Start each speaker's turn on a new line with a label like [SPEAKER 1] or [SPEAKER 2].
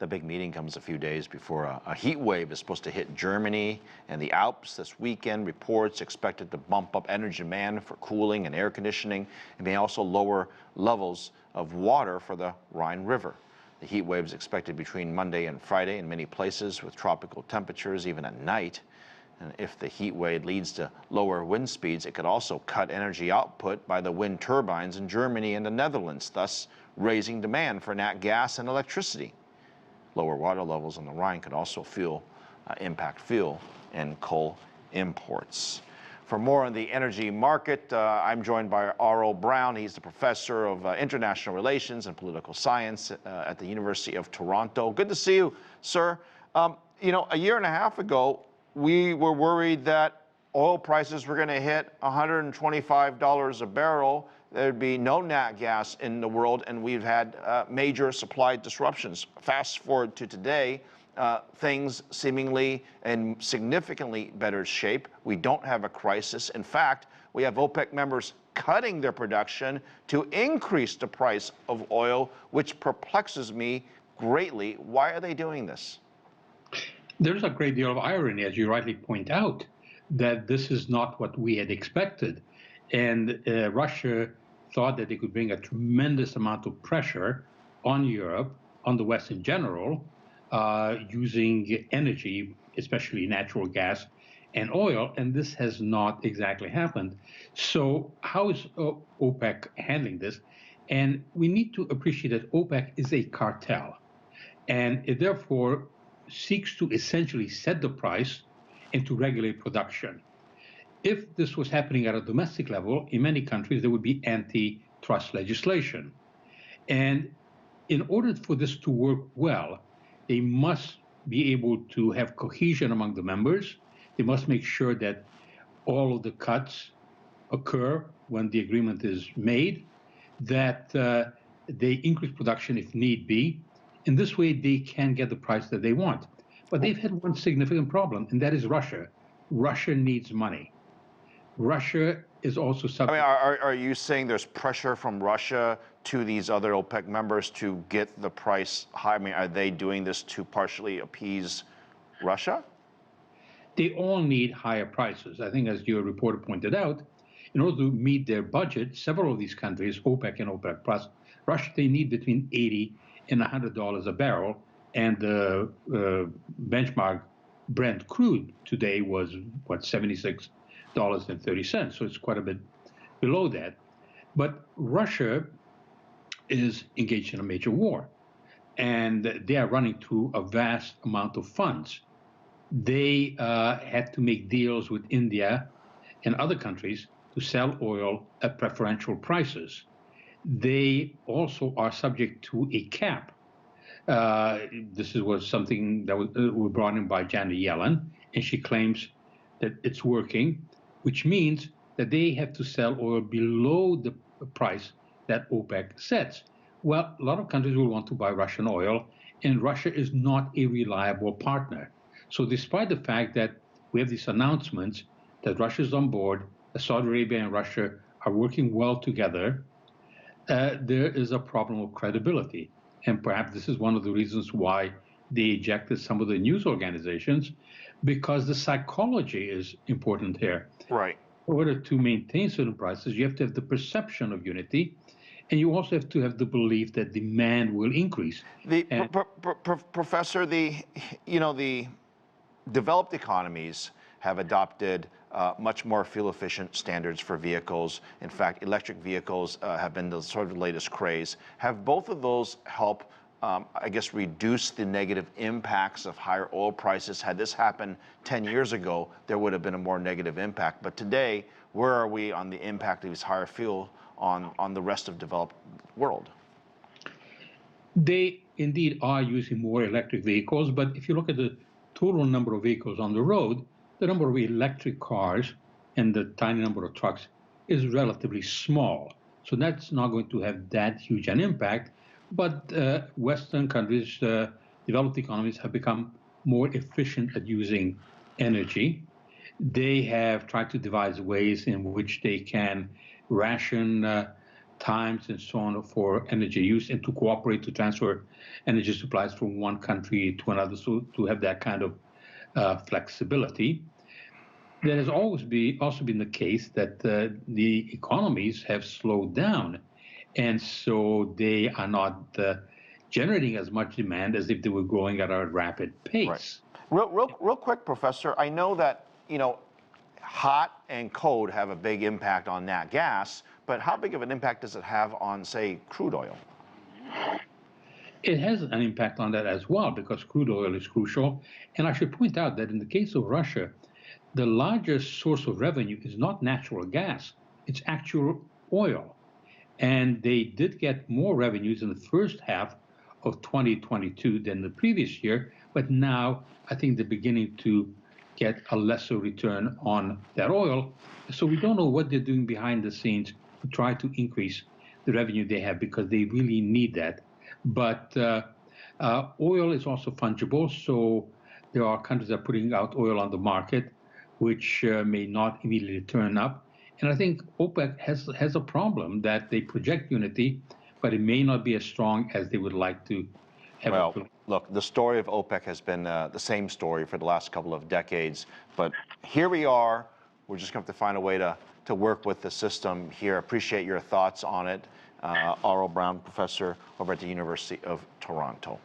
[SPEAKER 1] The big meeting comes a few days before a heat wave is supposed to hit Germany and the Alps this weekend. Reports expected to bump up energy demand for cooling and air conditioning, and may also lower levels of water for the Rhine River. The heat wave is expected between Monday and Friday in many places, with tropical temperatures even at night. And if the heat wave leads to lower wind speeds, it could also cut energy output by the wind turbines in Germany and the Netherlands, thus raising demand for nat gas and electricity. Lower water levels on the Rhine could also impact fuel and coal imports. For more on the energy market, I'm joined by Aurel Braun. He's the professor of international relations and political science at the University of Toronto. Good to see you, sir. You know, a year and a half ago, we were worried that oil prices were going to hit $125 a barrel. There'd be no nat gas in the world, and we've had major supply disruptions. Fast forward to today, things seemingly in significantly better shape. We don't have a crisis. In fact, we have OPEC members cutting their production to increase the price of oil, which perplexes me greatly. Why are they doing this?
[SPEAKER 2] There's a great deal of irony, as you rightly point out, that this is not what we had expected. And Russia thought that they could bring a tremendous amount of pressure on Europe, on the West in general, using energy, especially natural gas and oil, and this has not exactly happened. So how is OPEC handling this? And we need to appreciate that OPEC is a cartel, and it therefore seeks to essentially set the price and to regulate production. If this was happening at a domestic level, in many countries, there would be antitrust legislation. And in order for this to work well, they must be able to have cohesion among the members. They must make sure that all of the cuts occur when the agreement is made, that they increase production if need be. In this way, they can get the price that they want. But they've had one significant problem, and that is Russia. Russia needs money. Russia is also subject.
[SPEAKER 1] I mean, are you saying there's pressure from Russia to these other OPEC members to get the price high? I mean, are they doing this to partially appease Russia?
[SPEAKER 2] They all need higher prices. I think, as your reporter pointed out, in order to meet their budget, several of these countries, OPEC and OPEC plus, Russia, they need between $80 and $100 a barrel. And the benchmark Brent crude today was, what, $76.30. So it's quite a bit below that. But Russia is engaged in a major war, and they are running through a vast amount of funds. They had to make deals with India and other countries to sell oil at preferential prices. They also are subject to a cap. This was something that was brought in by Janet Yellen, and she claims that it's working, which means that they have to sell oil below the price that OPEC sets. Well, a lot of countries will want to buy Russian oil, and Russia is not a reliable partner. So despite the fact that we have these announcements that Russia is on board, that Saudi Arabia and Russia are working well together, there is a problem of credibility. And perhaps this is one of the reasons why they ejected some of the news organizations, because the psychology is important here.
[SPEAKER 1] Right.
[SPEAKER 2] In order to maintain certain prices, you have to have the perception of unity, and you also have to have the belief that demand will increase.
[SPEAKER 1] Professor, the developed economies have adopted much more fuel-efficient standards for vehicles. In fact, electric vehicles have been the sort of latest craze. Have both of those help, I guess, reduce the negative impacts of higher oil prices? Had this happened 10 years ago, there would have been a more negative impact. But today, where are we on the impact of these higher fuel on the rest of the developed world?
[SPEAKER 2] They indeed are using more electric vehicles, but if you look at the total number of vehicles on the road, the number of electric cars and the tiny number of trucks is relatively small. So that's not going to have that huge an impact. But Western countries, developed economies, have become more efficient at using energy. They have tried to devise ways in which they can ration times and so on for energy use, and to cooperate to transfer energy supplies from one country to another, so to have that kind of flexibility. That has always also been the case that the economies have slowed down, and so they are not generating as much demand as if they were growing at a rapid pace.
[SPEAKER 1] Right. Real quick, Professor. I know that hot and cold have a big impact on nat gas, but how big of an impact does it have on, say, crude oil?
[SPEAKER 2] It has an impact on that as well, because crude oil is crucial. And I should point out that in the case of Russia, the largest source of revenue is not natural gas, it's actual oil. And they did get more revenues in the first half of 2022 than the previous year, but now I think they're beginning to get a lesser return on that oil. So we don't know what they're doing behind the scenes to try to increase the revenue they have, because they really need that. But oil is also fungible, so there are countries that are putting out oil on the market, which may not immediately turn up. And I think OPEC has a problem that they project unity, but it may not be as strong as they would like to have.
[SPEAKER 1] Well, look, the story of OPEC has been the same story for the last couple of decades, but here we are. We're just going to have to find a way to work with the system here. Appreciate your thoughts on it. Aurel Braun, professor over at the University of Toronto.